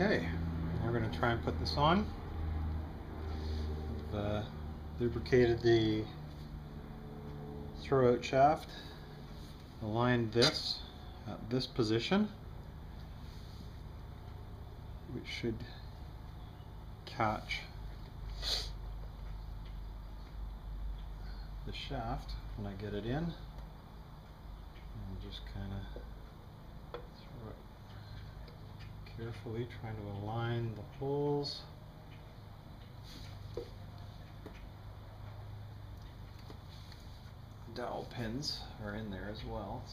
Okay, we're going to try and put this on. I've lubricated the throwout shaft, aligned this at this position, which should catch the shaft when I get it in, and just kind of throw it carefully, trying to align the holes. Dowel pins are in there as well.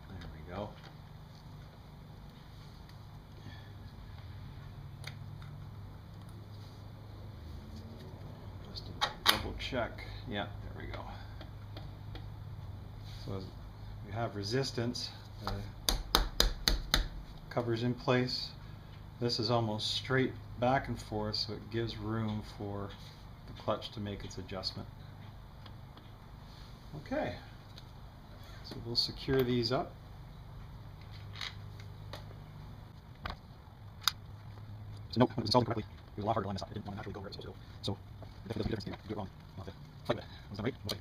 There we go. Just to double check. Yeah, there we go. So we have resistance, covers in place. This is almost straight back and forth, so it gives room for the clutch to make its adjustment. Okay, so we'll secure these up. So note, when it was installed correctly, it was a lot harder to line this up. It didn't want to naturally go where it was supposed to go. So it definitely doesn't make a difference if you do it wrong. Not to fight with it. Was that right? Okay.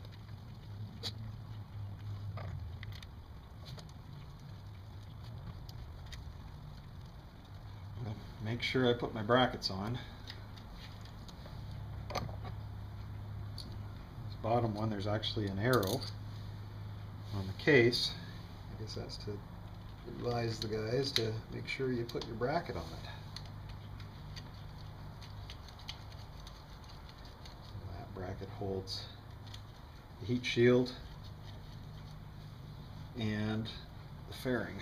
Make sure I put my brackets on. This bottom one, there's actually an arrow on the case. I guess that's to advise the guys to make sure you put your bracket on it. That bracket holds the heat shield and the fairing.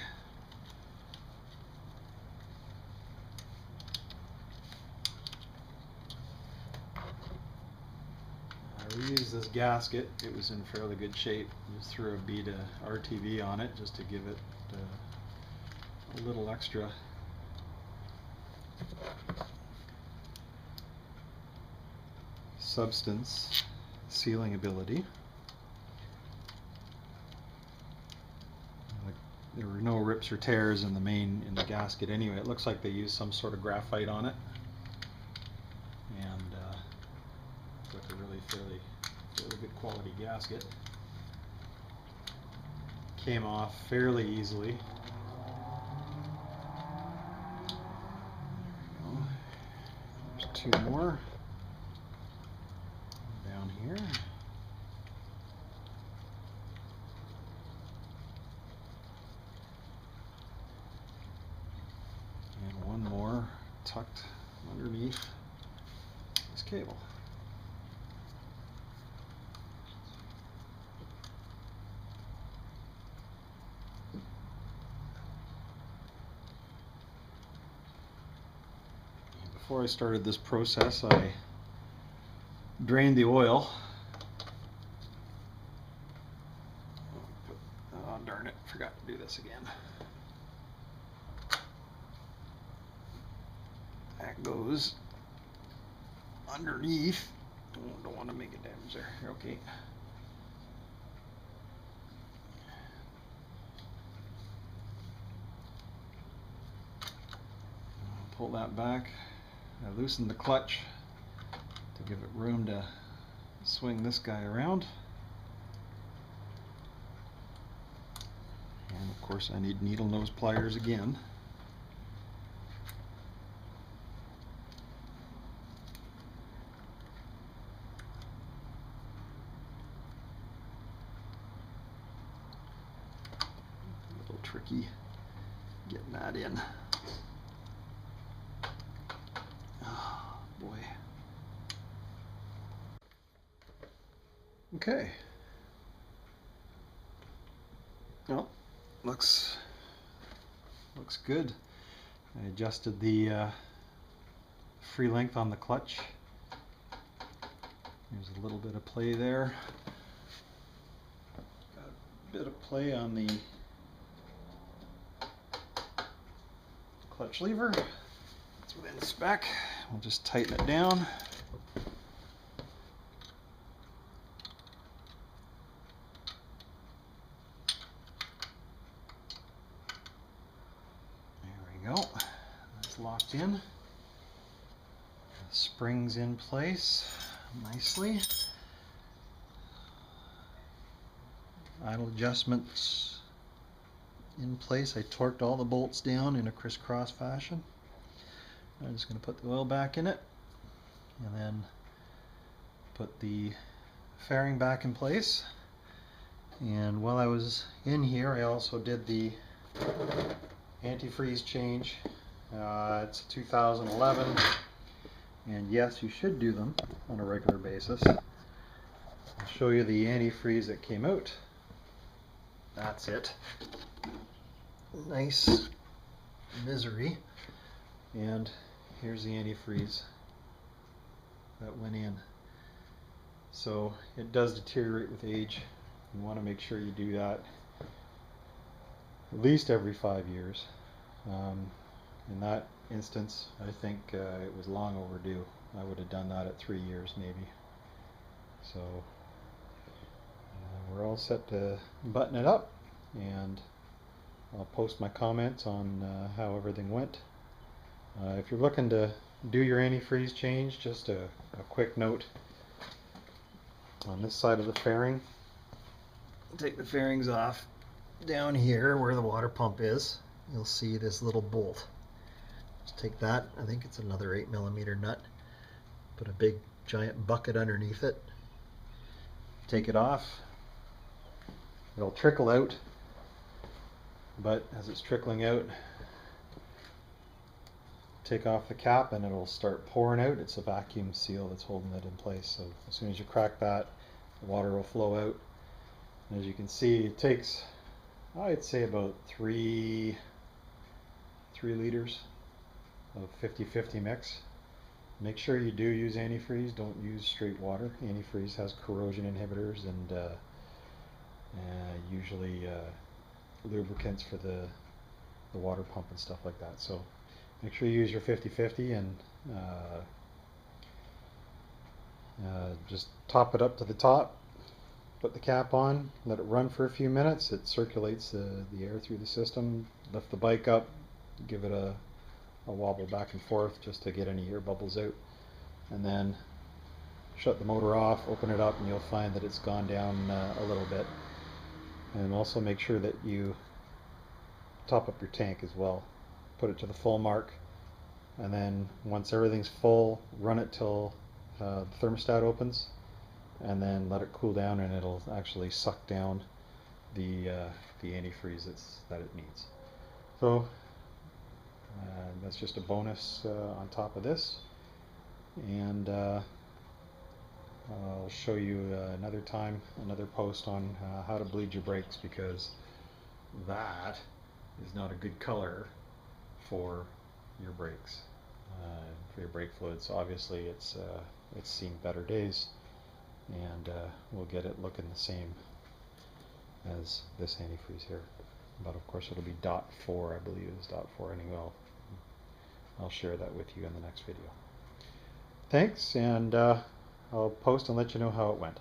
I reused this gasket. It was in fairly good shape. Just threw a bead of RTV on it just to give it a little extra substance, sealing ability. There were no rips or tears in the gasket anyway. It looks like they used some sort of graphite on it, and it's like a really fairly good quality gasket. Came off fairly easily. There we go. There's two more down here. And one more tucked underneath this cable. And before I started this process, I drained the oil. Oh darn it, forgot to do this again. That goes underneath. Don't want to make it damage there. Okay. Pull that back. I loosened the clutch to give it room to swing this guy around. And of course I need needle nose pliers again. A little tricky getting that in. Oh boy. Okay. Well, looks good. I adjusted the free length on the clutch. There's a little bit of play there. Got a bit of play on the clutch lever. It's within spec. We'll just tighten it down. we go. That's locked in. The springs in place nicely. Idle adjustments in place. I torqued all the bolts down in a crisscross fashion. I'm just going to put the oil back in it and then put the fairing back in place. And while I was in here, I also did the antifreeze change. It's 2011, and yes, you should do them on a regular basis. I'll show you the antifreeze that came out. That's it. Nice misery. And here's the antifreeze that went in. So it does deteriorate with age. You want to make sure you do that at least every 5 years. In that instance, I think it was long overdue. I would have done that at 3 years maybe. So we're all set to button it up, and I'll post my comments on how everything went. If you're looking to do your antifreeze change, just a quick note on this side of the fairing. Take the fairings off. Down here where the water pump is, you'll see this little bolt. Just take that, I think it's another 8mm nut, put a big giant bucket underneath it, take it off. It'll trickle out, but as it's trickling out, take off the cap and it'll start pouring out. It's a vacuum seal that's holding it in place. So as soon as you crack that, the water will flow out. And as you can see, it takes, I'd say, about 3 liters of 50-50 mix. Make sure you do use antifreeze. Don't use straight water. Antifreeze has corrosion inhibitors and usually lubricants for the water pump and stuff like that. So make sure you use your 50-50 and just top it up to the top. Put the cap on, let it run for a few minutes. It circulates the air through the system. Lift the bike up, give it a wobble back and forth just to get any air bubbles out. And then shut the motor off, open it up, and you'll find that it's gone down a little bit. And also make sure that you top up your tank as well. Put it to the full mark, and then once everything's full, run it till the thermostat opens, and then let it cool down, and it'll actually suck down the antifreeze that it needs. So that's just a bonus on top of this, and I'll show you another time, another post on how to bleed your brakes, because that is not a good color for your brakes, for your brake fluids. So obviously it's seen better days, and we'll get it looking the same as this antifreeze here. But of course it'll be .4, I believe is .4 anyway. I'll share that with you in the next video. Thanks, and I'll post and let you know how it went.